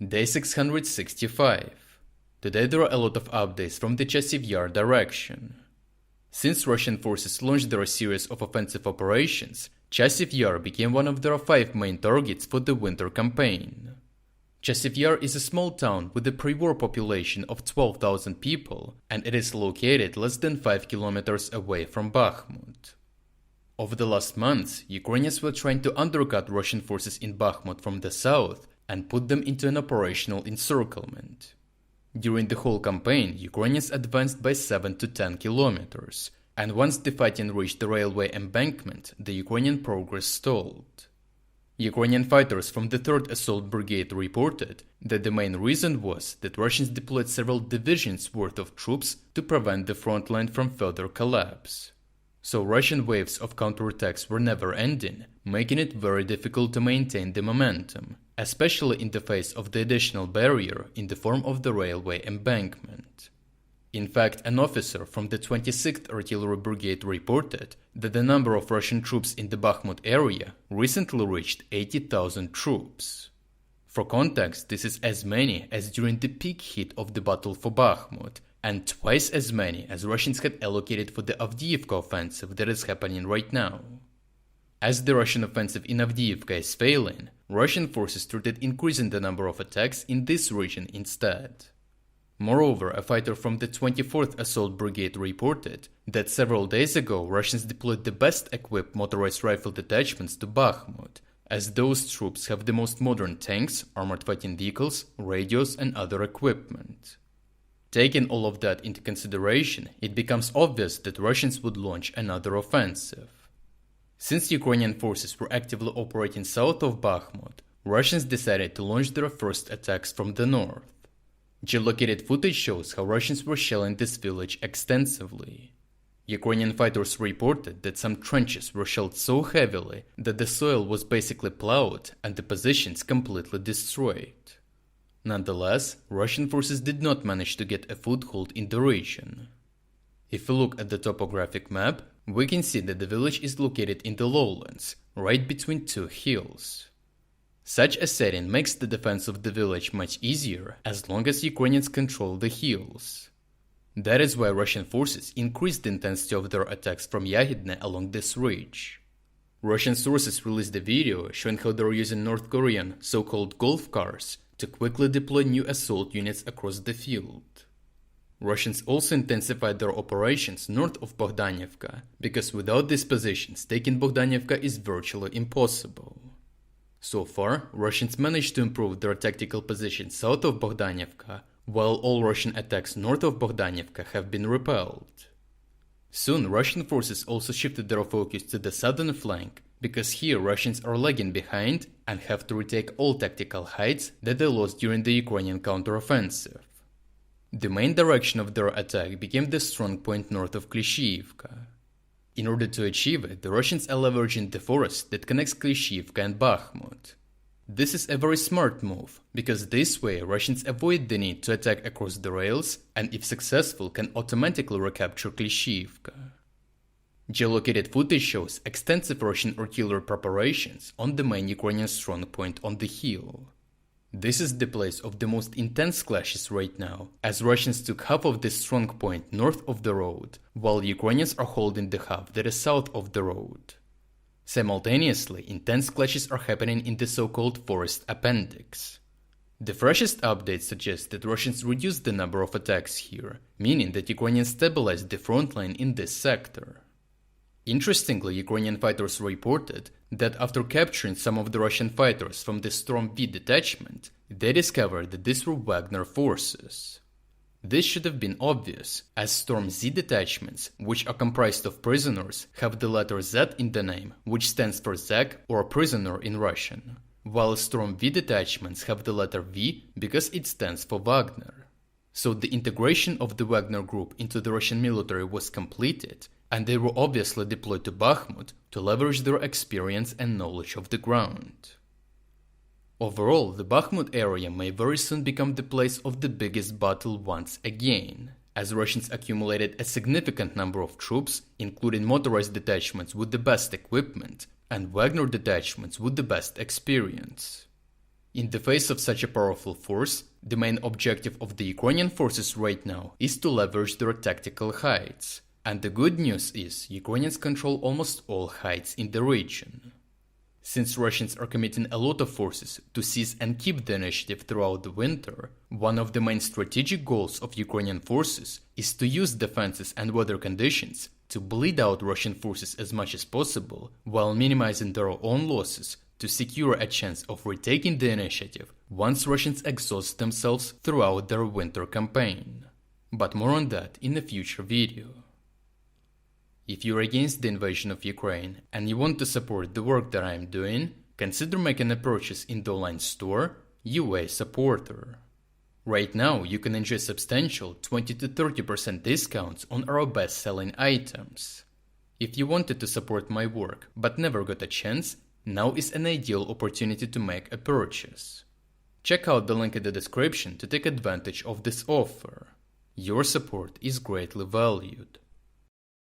Day 665. Today there are a lot of updates from the Chasiv Yar direction. Since Russian forces launched their series of offensive operations, Chasiv Yar became one of their 5 main targets for the winter campaign. Chasiv Yar is a small town with a pre-war population of 12,000 people, and it is located less than 5 kilometers away from Bakhmut. Over the last months, Ukrainians were trying to undercut Russian forces in Bakhmut from the south and put them into an operational encirclement. During the whole campaign, Ukrainians advanced by 7 to 10 kilometers, and once the fighting reached the railway embankment, the Ukrainian progress stalled. Ukrainian fighters from the 3rd Assault Brigade reported that the main reason was that Russians deployed several divisions worth of troops to prevent the front line from further collapse. So Russian waves of counterattacks were never ending, making it very difficult to maintain the momentum, especially in the face of the additional barrier in the form of the railway embankment. In fact, an officer from the 26th Artillery Brigade reported that the number of Russian troops in the Bakhmut area recently reached 80,000 troops. For context, this is as many as during the peak heat of the battle for Bakhmut, and twice as many as Russians had allocated for the Avdiivka offensive that is happening right now. As the Russian offensive in Avdiivka is failing, Russian forces started increasing the number of attacks in this region instead. Moreover, a fighter from the 24th Assault Brigade reported that several days ago Russians deployed the best equipped motorized rifle detachments to Bakhmut, as those troops have the most modern tanks, armored fighting vehicles, radios and other equipment. Taking all of that into consideration, it becomes obvious that Russians would launch another offensive. Since Ukrainian forces were actively operating south of Bakhmut, Russians decided to launch their first attacks from the north. Geolocated footage shows how Russians were shelling this village extensively. Ukrainian fighters reported that some trenches were shelled so heavily that the soil was basically plowed and the positions completely destroyed. Nonetheless, Russian forces did not manage to get a foothold in the region. If we look at the topographic map, we can see that the village is located in the lowlands, right between 2 hills. Such a setting makes the defense of the village much easier as long as Ukrainians control the hills. That is why Russian forces increased the intensity of their attacks from Yagidne along this ridge. Russian sources released a video showing how they are using North Korean so-called golf cars to quickly deploy new assault units across the field. Russians also intensified their operations north of Bogdanivka, because without these positions, taking Bogdanivka is virtually impossible. So far, Russians managed to improve their tactical position south of Bogdanivka, while all Russian attacks north of Bogdanivka have been repelled. Soon, Russian forces also shifted their focus to the southern flank, because here Russians are lagging behind and have to retake all tactical heights that they lost during the Ukrainian counteroffensive. The main direction of their attack became the strong point north of Klishchiivka. In order to achieve it, the Russians are leveraging the forest that connects Klishchiivka and Bakhmut. This is a very smart move, because this way Russians avoid the need to attack across the rails and if successful can automatically recapture Klishchiivka. Geolocated footage shows extensive Russian artillery preparations on the main Ukrainian strong point on the hill. This is the place of the most intense clashes right now, as Russians took half of this strong point north of the road, while Ukrainians are holding the half that is south of the road. Simultaneously, intense clashes are happening in the so-called forest appendix. The freshest updates suggest that Russians reduced the number of attacks here, meaning that Ukrainians stabilized the front line in this sector. Interestingly, Ukrainian fighters reported that after capturing some of the Russian fighters from the Storm V detachment, they discovered that these were Wagner forces. This should have been obvious, as Storm Z detachments, which are comprised of prisoners, have the letter Z in the name, which stands for Zag or prisoner in Russian, while Storm V detachments have the letter V because it stands for Wagner. So the integration of the Wagner group into the Russian military was completed, and they were obviously deployed to Bakhmut to leverage their experience and knowledge of the ground. Overall, the Bakhmut area may very soon become the place of the biggest battle once again, as Russians accumulated a significant number of troops, including motorized detachments with the best equipment and Wagner detachments with the best experience. In the face of such a powerful force, the main objective of the Ukrainian forces right now is to leverage their tactical heights. And the good news is, Ukrainians control almost all heights in the region. Since Russians are committing a lot of forces to seize and keep the initiative throughout the winter, one of the main strategic goals of Ukrainian forces is to use defenses and weather conditions to bleed out Russian forces as much as possible, while minimizing their own losses to secure a chance of retaking the initiative once Russians exhaust themselves throughout their winter campaign. But more on that in a future video. If you're against the invasion of Ukraine and you want to support the work that I'm doing, consider making a purchase in the online store, UA Supporter. Right now, you can enjoy substantial 20 to 30% discounts on our best-selling items. If you wanted to support my work but never got a chance, now is an ideal opportunity to make a purchase. Check out the link in the description to take advantage of this offer. Your support is greatly valued.